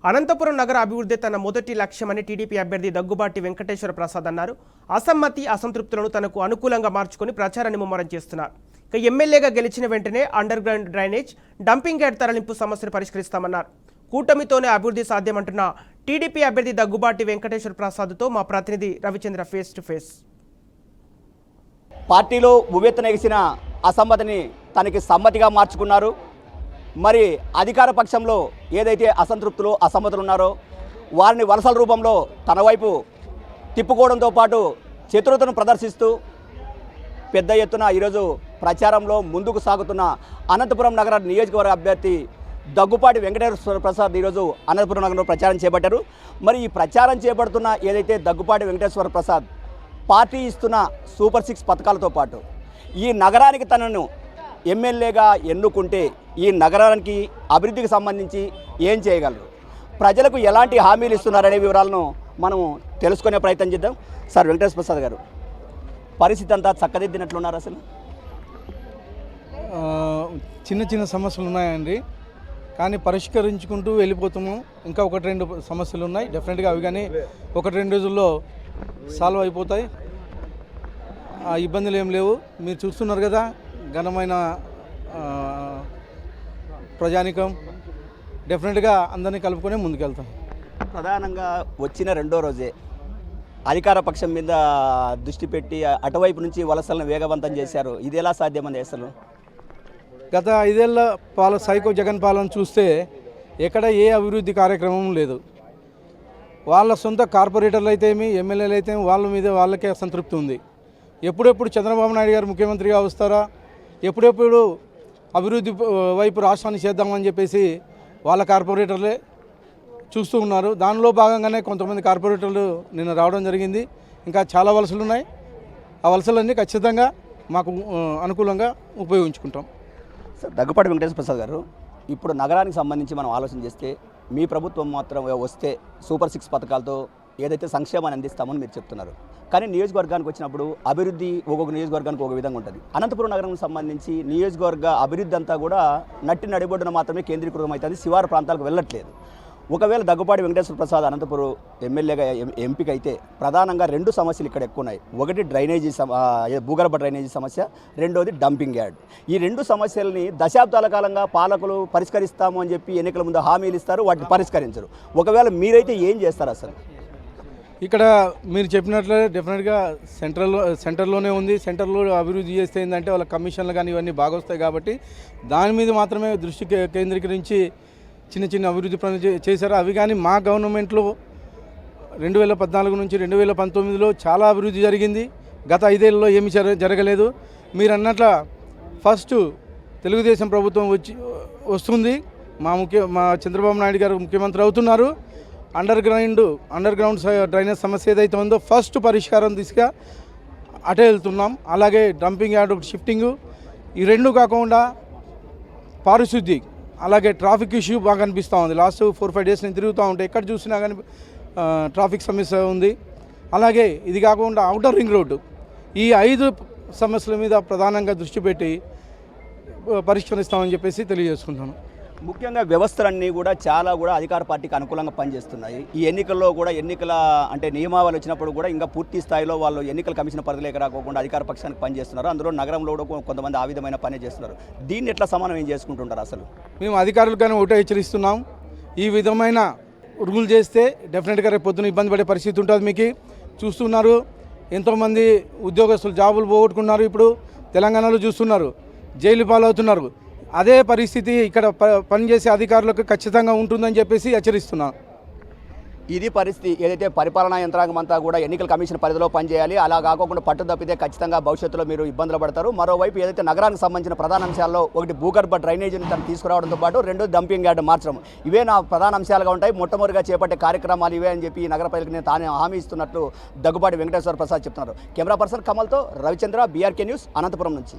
అనంతపురం నగర అభివృద్ధి తన మొదటి లక్ష్యమని టీడీపీ అభ్యర్థి దగ్గుబాటి వెంకటేశ్వర ప్రసాద్ అన్నారు. అసమ్మతి అసంతృప్తులను తనకు అనుకూలంగా మార్చుకొని ప్రచారాన్ని ముమ్మరం చేస్తున్నారు. ఇక ఎమ్మెల్యేగా గెలిచిన వెంటనే under ground drainage, dumping yard తరలింపు సమస్యను పరిష్కరిస్తామన్నారు. కూటమితోనే అభివృద్ధి సాధ్యమంటున్న టీడీపీ అభ్యర్థి దగ్గుబాటి వెంకటేశ్వర ప్రసాద్తో మా ప్రతినిధి రవిచంద్ర ఫేస్ టు ఫేస్. పార్టీలో ఉవ్వెత్తున ఎగిసిన అసమ్మతిని తనకి సమ్మతిగా మార్చుకున్నారు. మరి అధికార పక్షంలో ఏదైతే అసంతృప్తులు అసమ్మతులు ఉన్నారో వారిని వలసల రూపంలో తన వైపు తిప్పుకోవడంతో పాటు చతురతను ప్రదర్శిస్తూ పెద్ద ఎత్తున ఈరోజు ప్రచారంలో ముందుకు సాగుతున్న అనంతపురం నగర నియోజకవర్గ అభ్యర్థి దగ్గుబాటి వెంకటేశ్వర ప్రసాద్ ఈరోజు అనంతపురం నగరంలో ప్రచారం చేపట్టారు. మరి ఈ ప్రచారం చేపడుతున్న ఏదైతే దగ్గుబాటి వెంకటేశ్వర ప్రసాద్ పార్టీ ఇస్తున్న సూపర్ 6 పథకాలతో పాటు ఈ నగరానికి తనను ఎమ్మెల్యేగా ఎన్నుకుంటే ఈ నగరానికి అభివృద్ధికి సంబంధించి ఏం చేయగలరు, ప్రజలకు ఎలాంటి హామీలు ఇస్తున్నారనే వివరాలను మనం తెలుసుకునే ప్రయత్నం చేద్దాం. సార్ వెంకటేశ్వర ప్రసాద్ గారు, పరిస్థితి అంతా చక్కదిద్దినట్లున్నారు. అసలు చిన్న చిన్న సమస్యలు ఉన్నాయండి, కానీ పరిష్కరించుకుంటూ వెళ్ళిపోతాము. ఇంకా 1-2 సమస్యలు ఉన్నాయి. డెఫినెట్గా అవి కానీ 1-2 రోజుల్లో సాల్వ్ అయిపోతాయి. ఇబ్బందులు ఏం లేవు. మీరు చూస్తున్నారు కదా, ఘనమైన ప్రజానికం. డెఫినెట్గా అందరినీ కలుపుకొని ముందుకెళ్తాం. ప్రధానంగా వచ్చిన 2వ రోజే అధికార పక్షం మీద దృష్టి పెట్టి అటువైపు నుంచి వలసలను వేగవంతం చేశారు. ఇది ఎలా సాధ్యమంది? అసలు గత 5 ఏళ్ల సైకో జగన్ పాలన చూస్తే ఎక్కడ ఏ అభివృద్ధి కార్యక్రమం లేదు. వాళ్ళ సొంత కార్పొరేటర్లు అయితే ఏమి, ఎమ్మెల్యేలు అయితే వాళ్ళ మీద వాళ్ళకే అసంతృప్తి ఉంది. ఎప్పుడెప్పుడు చంద్రబాబు నాయుడు గారు ముఖ్యమంత్రిగా వస్తారా, ఎప్పుడెప్పుడు అభివృద్ధి వైపు రాష్ట్రాన్ని చేద్దామని చెప్పేసి వాళ్ళ కార్పొరేటర్లే చూస్తూ ఉన్నారు. దానిలో భాగంగానే కొంతమంది కార్పొరేటర్లు నిన్న రావడం జరిగింది. ఇంకా చాలా వలసలు ఉన్నాయి. ఆ వలసలన్నీ ఖచ్చితంగా మాకు అనుకూలంగా ఉపయోగించుకుంటాం. సార్ దగ్గుబాటి వెంకటేశ్వర ప్రసాద్ గారు, ఇప్పుడు నగరానికి సంబంధించి మనం ఆలోచన చేస్తే మీ ప్రభుత్వం మాత్రం వస్తే సూపర్ 6 పథకాలతో ఏదైతే సంక్షేమాన్ని అందిస్తామని మీరు చెప్తున్నారు. కానీ నియోజకవర్గానికి వచ్చినప్పుడు అభివృద్ధి ఒక్కొక్క నియోజకవర్గానికి ఒక విధంగా ఉంటుంది. అనంతపురం నగరానికి సంబంధించి నియోజకవర్గ అభివృద్ధి అంతా కూడా నట్టి నడిబొడ్డున మాత్రమే కేంద్రీకృతం అవుతుంది, శివారు ప్రాంతాలకు వెళ్ళట్లేదు. ఒకవేళ దగ్గుబాటి వెంకటేశ్వర ప్రసాద్ అనంతపురం ఎమ్మెల్యేగా ఎంపిక అయితే ప్రధానంగా 2 సమస్యలు ఇక్కడ ఎక్కువ ఉన్నాయి. ఒకటి డ్రైనేజీ భూగర్భ డ్రైనేజీ సమస్య, రెండోది డంపింగ్ యార్డ్. ఈ 2 సమస్యలని దశాబ్దాల కాలంగా పాలకులు పరిష్కరిస్తాము అని చెప్పి ఎన్నికల ముందు హామీలు ఇస్తారు, వాటిని పరిష్కరించరు. ఒకవేళ మీరైతే ఏం చేస్తారు? అసలు ఇక్కడ మీరు చెప్పినట్లే డెఫినెట్గా సెంటర్లోనే ఉంది. సెంటర్లో అభివృద్ధి చేస్తే ఏంటంటే వాళ్ళ కమిషన్లు కానీ ఇవన్నీ బాగా వస్తాయి కాబట్టి దాని మీద మాత్రమే దృష్టి కేంద్రీకరించి చిన్న చిన్న అభివృద్ధి పనులు చేశారు. అవి కానీ మా గవర్నమెంట్లో 2014 నుంచి 2019లో చాలా అభివృద్ధి జరిగింది. గత 5 ఏళ్ళలో ఏమీ జరగలేదు. మీరు అన్నట్ల ఫస్ట్ తెలుగుదేశం ప్రభుత్వం వస్తుంది, మా చంద్రబాబు నాయుడు గారు ముఖ్యమంత్రి అవుతున్నారు. అండర్ గ్రౌండ్ డ్రైనేజ్ సమస్య ఏదైతే ఉందో ఫస్ట్ పరిష్కారం దిశగా అటే వెళ్తున్నాం. అలాగే డంపింగ్ యార్డ్ షిఫ్టింగు, ఈ 2 కాకుండా పారిశుద్ధి, అలాగే ట్రాఫిక్ ఇష్యూ బాగా అనిపిస్తూ ఉంది. లాస్ట్ 4-5 డేస్ నేను తిరుగుతూ ఉంటే ఎక్కడ చూసినా కానీ ట్రాఫిక్ సమస్య ఉంది. అలాగే ఇది కాకుండా ఔటర్ రింగ్ రోడ్డు, ఈ 5 సమస్యల మీద ప్రధానంగా దృష్టి పెట్టి పరిష్కరిస్తామని చెప్పేసి తెలియజేసుకుంటాను. ముఖ్యంగా వ్యవస్థలన్నీ కూడా చాలా అధికార పార్టీకి అనుకూలంగా పనిచేస్తున్నాయి. ఈ ఎన్నికల్లో కూడా అంటే నియమావళి వచ్చినప్పుడు కూడా ఇంకా పూర్తి స్థాయిలో వాళ్ళు ఎన్నికల కమిషన్ పరిధిలోకి రాకోకుండా అధికార పక్షానికి పనిచేస్తున్నారు. అందులో నగరంలో కూడా కొంతమంది ఆ విధమైన పని చేస్తున్నారు. దీన్ని ఎట్లా సమానం చేసుకుంటుంటారు? అసలు మేము అధికారులకైనా ఒకటే హెచ్చరిస్తున్నాం, ఈ విధమైన రూల్ చేస్తే డెఫినెట్గా రేపు పొద్దున ఇబ్బంది పడే పరిస్థితి ఉంటుంది. మీకు చూస్తున్నారు, ఎంతోమంది ఉద్యోగస్తులు జాబులు పోగొట్టుకున్నారు. ఇప్పుడు తెలంగాణలో చూస్తున్నారు, జైలు పాలవుతున్నారు. అదే పరిస్థితి ఇక్కడ పనిచేసే అధికారులకు ఖచ్చితంగా ఉంటుందని చెప్పేసి హెచ్చరిస్తున్నాం. ఇది పరిస్థితి. ఏదైతే పరిపాలనా యంత్రాంగం అంతా కూడా ఎన్నికల కమిషన్ పరిధిలో పనిచేయాలి. అలా కాకుండా పట్టు తప్పితే ఖచ్చితంగా భవిష్యత్తులో మీరు ఇబ్బందులు పడతారు. మరోవైపు ఏదైతే నగరానికి సంబంధించిన ప్రధాన అంశాల్లో ఒకటి భూగర్భ డ్రైనేజీని తను తీసుకురావడంతో పాటు 2 డంపింగ్ యార్డ్ మార్చడం, ఇవే నా ప్రధాన అంశాలుగా ఉంటాయి. మొట్టమొదటిగా చేపట్టే కార్యక్రమాలు ఇవే అని చెప్పి ఈ నగర ప్రజలకు నేను తానే హామీ ఇస్తున్నట్లు దగ్గుబాటి వెంకటేశ్వర ప్రసాద్ చెప్తున్నారు. కెమెరా పర్సన్ కమల్తో రవిచంద్ర, BRK న్యూస్, అనంతపురం నుంచి.